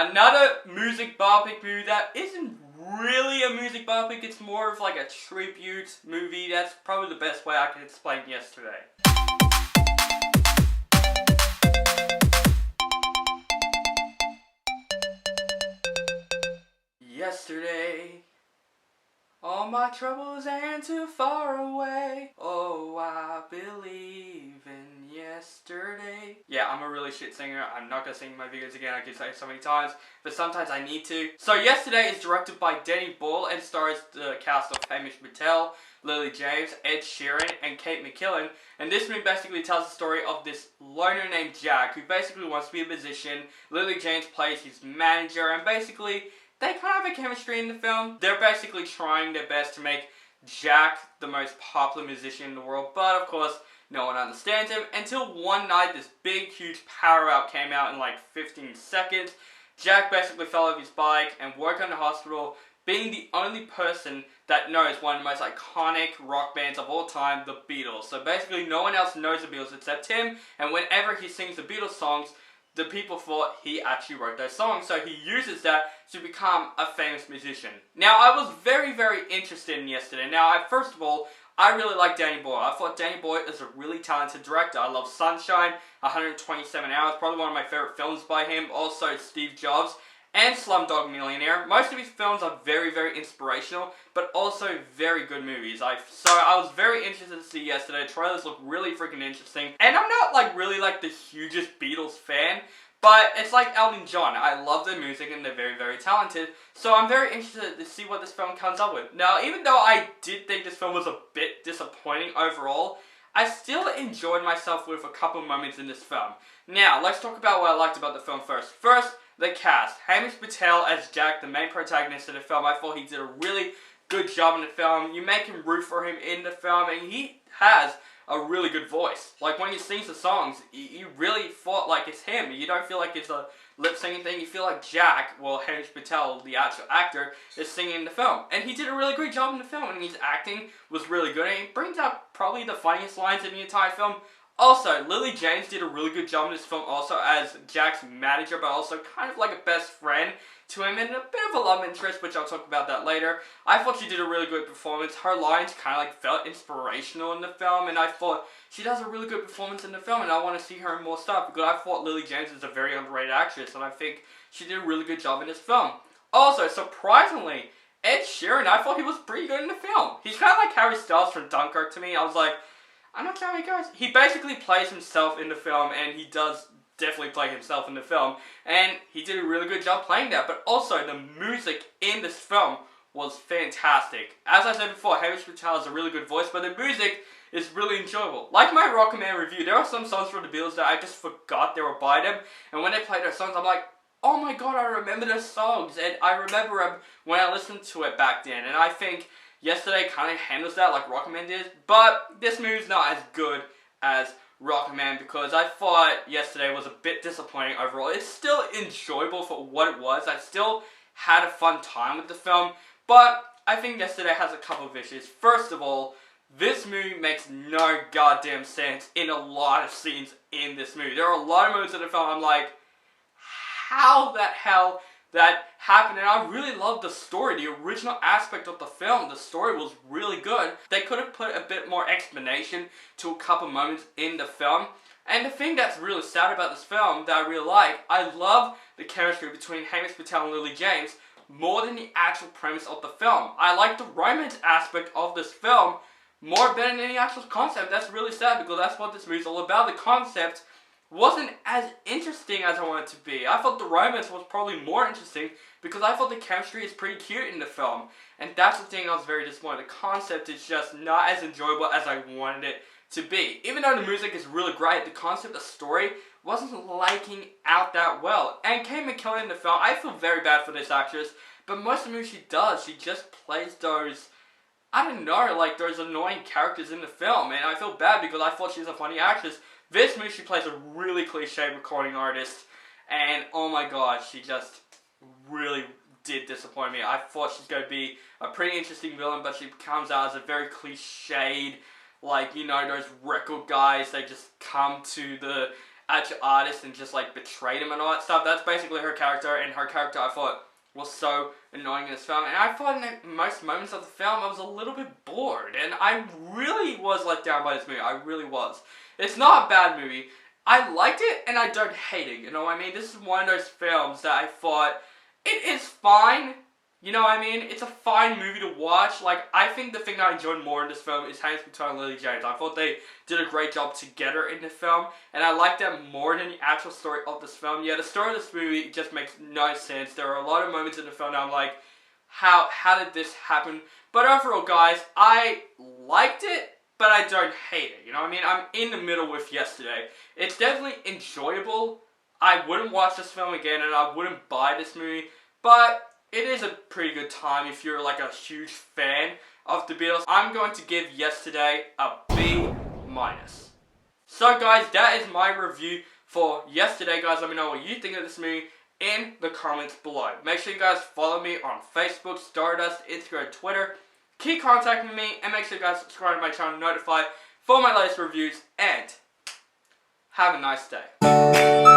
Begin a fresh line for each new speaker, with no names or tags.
Another music biopic movie that isn't really a music biopic, it's more of like a tribute movie. That's probably the best way I can explain Yesterday. Yesterday, all my troubles ain't too far away. Oh, I believe in yesterday. Yeah, I'm a really shit singer. I'm not gonna sing my videos again. I can say it so many times, but sometimes I need to. So Yesterday is directed by Danny Boyle and stars the cast of Hamish Patel, Lily James, Ed Sheeran, and Kate McKinnon. And this movie basically tells the story of this loner named Jack who basically wants to be a musician. Lily James plays his manager, and basically they kind of have a chemistry in the film. They're basically trying their best to make Jack the most popular musician in the world, but of course, no one understands him until one night this big, huge power out came out in like 15 seconds. Jack basically fell off his bike and woke up in the hospital, being the only person that knows one of the most iconic rock bands of all time, the Beatles. So basically, no one else knows the Beatles except him, and whenever he sings the Beatles songs, the people thought he actually wrote those songs, so he uses that to become a famous musician. Now, I was very, very interested in Yesterday. Now, first of all, I really like Danny Boyle. I thought Danny Boyle is a really talented director. I love Sunshine, 127 Hours, probably one of my favorite films by him. Also, Steve Jobs and Slumdog Millionaire. Most of his films are very, very inspirational, but also very good movies. So I was very interested to see Yesterday. Trailers look really freaking interesting. And I'm not like really like the hugest Beatles fan, but it's like Elton John. I love their music and they're very, very talented. So I'm very interested to see what this film comes up with. Now, even though I did think this film was a bit disappointing overall, I still enjoyed myself with a couple moments in this film. Now, let's talk about what I liked about the film first. First, the cast. Hamish Patel as Jack, the main protagonist of the film. I thought he did a really good job in the film. You make him root for him in the film, and he has a really good voice. Like, when he sings the songs, you really thought like it's him. You don't feel like it's a lip-singing thing. You feel like Jack, well, Hamish Patel, the actual actor, is singing in the film. And he did a really great job in the film, and his acting was really good, and he brings out probably the funniest lines in the entire film. Also, Lily James did a really good job in this film also as Jack's manager, but also kind of like a best friend to him and a bit of a love interest, which I'll talk about that later. I thought she did a really good performance. Her lines kind of like felt inspirational in the film, and I thought she does a really good performance in the film, and I want to see her in more stuff because I thought Lily James is a very underrated actress, and I think she did a really good job in this film. Also, surprisingly, Ed Sheeran, I thought he was pretty good in the film. He's kind of like Harry Styles from Dunkirk to me. I was like, I'm not sure how he goes. He basically plays himself in the film, and he does definitely play himself in the film, and he did a really good job playing that. But also, the music in this film was fantastic. As I said before, Hamish Patel has a really good voice, but the music is really enjoyable. Like my Rocket Man review, there are some songs from the Beatles that I just forgot they were by them, and when they play their songs, I'm like, oh my god, I remember those songs, and I remember them when I listened to it back then, and I think Yesterday kind of handles that like Rocket Man did, but this movie's not as good as Rocket Man because I thought Yesterday was a bit disappointing overall. It's still enjoyable for what it was. I still had a fun time with the film, but I think Yesterday has a couple of issues. First of all, this movie makes no goddamn sense in a lot of scenes in this movie. There are a lot of moments in the film I'm like, how the hell that happened? And I really loved the story, the original aspect of the film. The story was really good. They could have put a bit more explanation to a couple moments in the film. And the thing that's really sad about this film that I really like, I love the chemistry between Hamish Patel and Lily James more than the actual premise of the film. I like the romance aspect of this film more better than the actual concept. That's really sad because that's what this movie's all about. The concept wasn't as interesting as I wanted it to be. I thought the romance was probably more interesting because I thought the chemistry is pretty cute in the film. And that's the thing I was very disappointed. The concept is just not as enjoyable as I wanted it to be. Even though the music is really great, the concept, the story, wasn't liking out that well. And Kate McKinnon in the film, I feel very bad for this actress, but most of the movies she does, she just plays those, I don't know, like those annoying characters in the film. And I feel bad because I thought she was a funny actress. This movie, she plays a really cliche recording artist, and oh my god, she just really did disappoint me. I thought she's going to be a pretty interesting villain, but she comes out as a very cliched, like, you know, those record guys, they just come to the actual artist and just like betrayed him and all that stuff. That's basically her character, and her character I thought was so annoying in this film. And I thought in most moments of the film I was a little bit bored, and I really was let down by this movie. I really was. It's not a bad movie. I liked it and I don't hate it, you know what I mean? This is one of those films that I thought, it is fine, you know what I mean? It's a fine movie to watch. Like, I think the thing that I enjoyed more in this film is Hanks Couture and Lily James. I thought they did a great job together in the film, and I liked them more than the actual story of this film. Yeah, the story of this movie just makes no sense. There are a lot of moments in the film that I'm like, how did this happen? But overall, guys, I liked it, but I don't hate it, you know what I mean? I'm in the middle with Yesterday. It's definitely enjoyable. I wouldn't watch this film again, and I wouldn't buy this movie, but it is a pretty good time if you're like a huge fan of the Beatles. I'm going to give Yesterday a B-. So guys, that is my review for Yesterday. Guys, let me know what you think of this movie in the comments below. Make sure you guys follow me on Facebook, Stardust, Instagram, Twitter. Keep contacting me, and make sure you guys subscribe to my channel, notified for my latest reviews, and have a nice day.